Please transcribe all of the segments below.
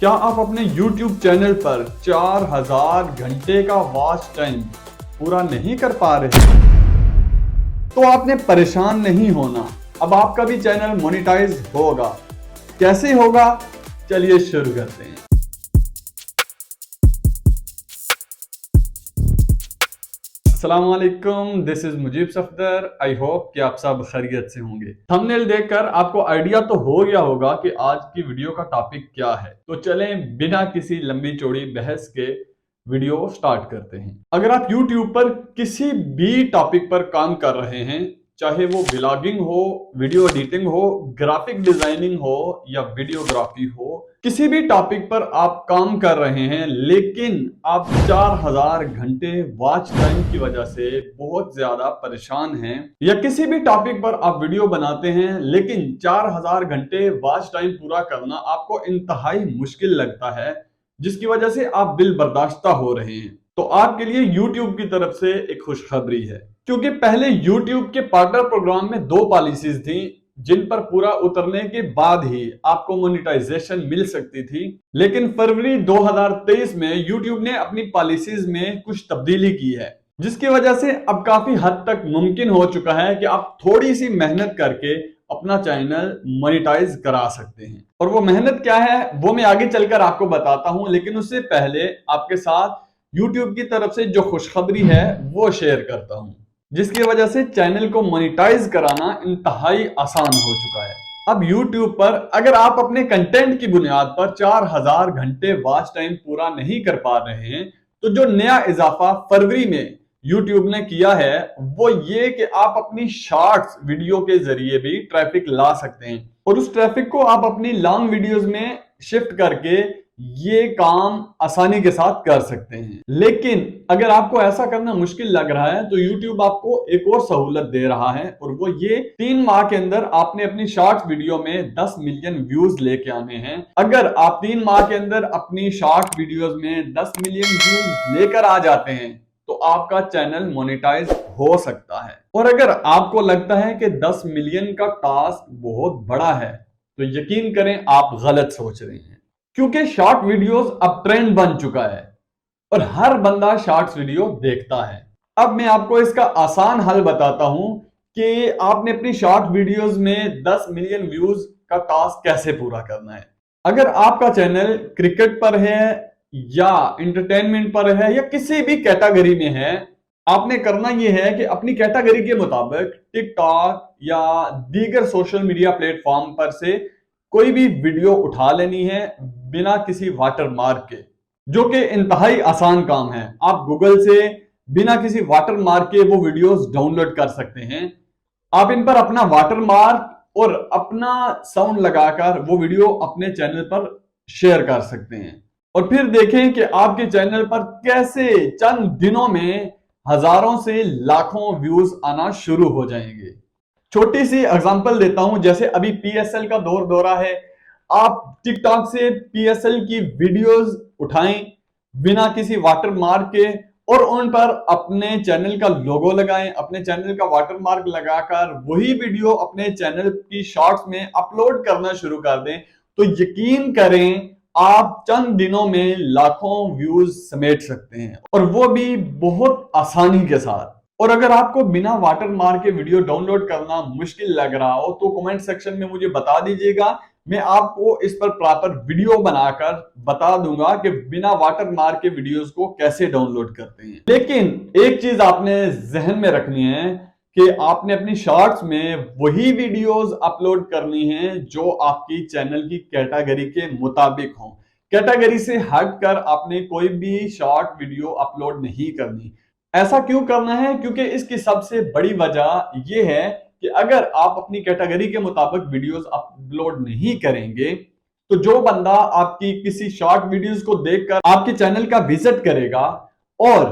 क्या आप अपने YouTube चैनल पर 4000 घंटे का वॉच टाइम पूरा नहीं कर पा रहे? तो आपने परेशान नहीं होना, अब आपका भी चैनल मोनेटाइज होगा। कैसे होगा, चलिए शुरू करते हैं। अस्सलाम वालेकुम, this is Mujeeb Safdar. I hope कि आप सब खैरियत से होंगे। थंबनेल देखकर आपको आइडिया तो हो गया होगा कि आज की वीडियो का टॉपिक क्या है। तो चलें बिना किसी लंबी चौड़ी बहस के वीडियो स्टार्ट करते हैं। अगर आप YouTube पर किसी भी टॉपिक पर काम कर रहे हैं, चाहे वो ब्लॉगिंग हो, वीडियो एडिटिंग हो, ग्राफिक डिजाइनिंग हो या वीडियोग्राफी हो, किसी भी टॉपिक पर आप काम कर रहे हैं लेकिन आप 4000 घंटे वॉच टाइम की वजह से बहुत ज्यादा परेशान हैं, या किसी भी टॉपिक पर आप वीडियो बनाते हैं लेकिन 4000 घंटे वॉच टाइम पूरा करना आपको इंतहाई मुश्किल लगता है, जिसकी वजह से आप दिल बर्दाश्ता हो रहे हैं, तो आपके लिए YouTube की तरफ से एक खुशखबरी है। क्योंकि पहले YouTube के पार्टनर प्रोग्राम में 2 पॉलिसीज थी जिन पर पूरा उतरने के बाद ही आपको मोनेटाइजेशन मिल सकती थी, लेकिन फरवरी 2023 में YouTube ने अपनी पॉलिसीज में कुछ तब्दीली की है, जिसकी वजह से अब काफी हद तक मुमकिन हो चुका है कि आप थोड़ी सी मेहनत करके अपना चैनल मोनेटाइज करा सकते हैं। और वो मेहनत क्या है वो मैं आगे चलकर आपको बताता हूं, लेकिन उससे पहले आपके साथ YouTube की तरफ से जो खुशखबरी है वो शेयर करता हूं, जिसकी वजह से चैनल को मोनेटाइज कराना इंतहाई आसान हो चुका है। अब YouTube पर अगर आप अपने कंटेंट की बुनियाद पर 4000 घंटे वॉच टाइम पूरा नहीं कर पा रहे हैं, तो जो नया इजाफा फरवरी में YouTube ने किया है वो ये कि आप अपनी शॉर्ट्स वीडियो के जरिए भी ट्रैफिक ला सकते हैं, और उस ट्रैफिक को आप अपनी लॉन्ग वीडियोस में शिफ्ट करके ये काम आसानी के साथ कर सकते हैं। लेकिन अगर आपको ऐसा करना मुश्किल लग रहा है तो YouTube आपको एक और सहूलत दे रहा है, और वो ये 3 माह के अंदर आपने अपनी शॉर्ट्स वीडियो में 10 मिलियन व्यूज लेके आने हैं। अगर आप 3 माह के अंदर अपनी शॉर्ट वीडियोस में 10 मिलियन व्यूज लेकर आ जाते हैं तो आपका चैनल मोनेटाइज हो सकता है। और अगर आपको लगता है कि 10 मिलियन का टास्क बहुत बड़ा है तो यकीन करें आप गलत सोच रहे हैं, क्योंकि शॉर्ट वीडियोस अब ट्रेंड बन चुका है और हर बंदा शॉर्ट्स वीडियो देखता है। अब मैं आपको इसका आसान हल बताता हूं कि आपने अपनी शॉर्ट वीडियोस में 10 मिलियन व्यूज का टास्क कैसे पूरा करना है। अगर आपका चैनल क्रिकेट पर है या एंटरटेनमेंट पर है या किसी भी कैटेगरी में है, आपने करना यह है कि अपनी कैटेगरी के मुताबिक टिकटॉक या दीगर सोशल मीडिया प्लेटफॉर्म पर से कोई भी वीडियो उठा लेनी है बिना किसी वाटरमार्क के, जो कि इंतहाई आसान काम है। आप गूगल से बिना किसी वाटरमार्क के वो वीडियोस डाउनलोड कर सकते हैं। आप इन पर अपना वाटरमार्क और अपना साउंड लगाकर वो वीडियो अपने चैनल पर शेयर कर सकते हैं, और फिर देखें कि आपके चैनल पर कैसे चंद दिनों में हजारों से लाखों व्यूज आना शुरू हो जाएंगे। छोटी सी एग्जांपल देता हूं, जैसे अभी PSL का दौरा है, आप टिकटॉक से PSL की वीडियोस उठाएं बिना किसी वाटरमार्क के और उन पर अपने चैनल का लोगो लगाएं, अपने चैनल का वाटरमार्क लगाकर वही वीडियो अपने चैनल की शॉर्ट्स में अपलोड करना शुरू कर दें, तो यकीन करें आप चंद दिनों में लाखों व्यूज समेट सकते हैं, और वो भी बहुत आसानी के साथ। और अगर आपको बिना वाटरमार्क के वीडियो डाउनलोड करना मुश्किल लग रहा हो तो कमेंट सेक्शन में मुझे बता दीजिएगा, मैं आपको इस पर प्रॉपर वीडियो बनाकर बता दूंगा कि बिना वाटरमार्क के वीडियोस को कैसे डाउनलोड करते हैं। लेकिन एक चीज आपने जहन में रखनी है कि आपने अपनी शॉर्ट्स में वही वीडियोस अपलोड करनी है जो आपकी चैनल की कैटेगरी के मुताबिक हो। कैटेगरी से हटकर आपने कोई भी शॉर्ट वीडियो अपलोड नहीं करनी। ऐसा क्यों करना है? क्योंकि इसकी सबसे बड़ी वजह यह है कि अगर आप अपनी कैटेगरी के मुताबिक वीडियोस अपलोड नहीं करेंगे तो जो बंदा आपकी किसी शॉर्ट वीडियोस को देखकर आपके चैनल का विजिट करेगा और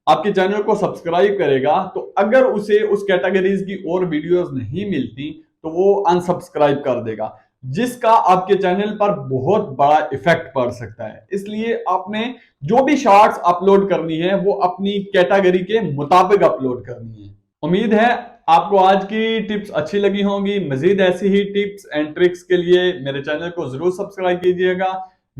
आपके चैनल को सब्सक्राइब करेगा, तो अगर उसे उस कैटेगरीज की और वीडियोस नहीं मिलती तो वो अनसब्सक्राइब कर देगा, जिसका आपके चैनल पर बहुत बड़ा इफेक्ट पड़ सकता है। इसलिए आपने जो भी शॉर्ट्स अपलोड करनी है वो अपनी कैटेगरी के मुताबिक अपलोड करनी है। उम्मीद है आपको आज की टिप्स अच्छी लगी होंगी। मजीद ऐसी ही टिप्स एंड ट्रिक्स के लिए मेरे चैनल को जरूर सब्सक्राइब कीजिएगा।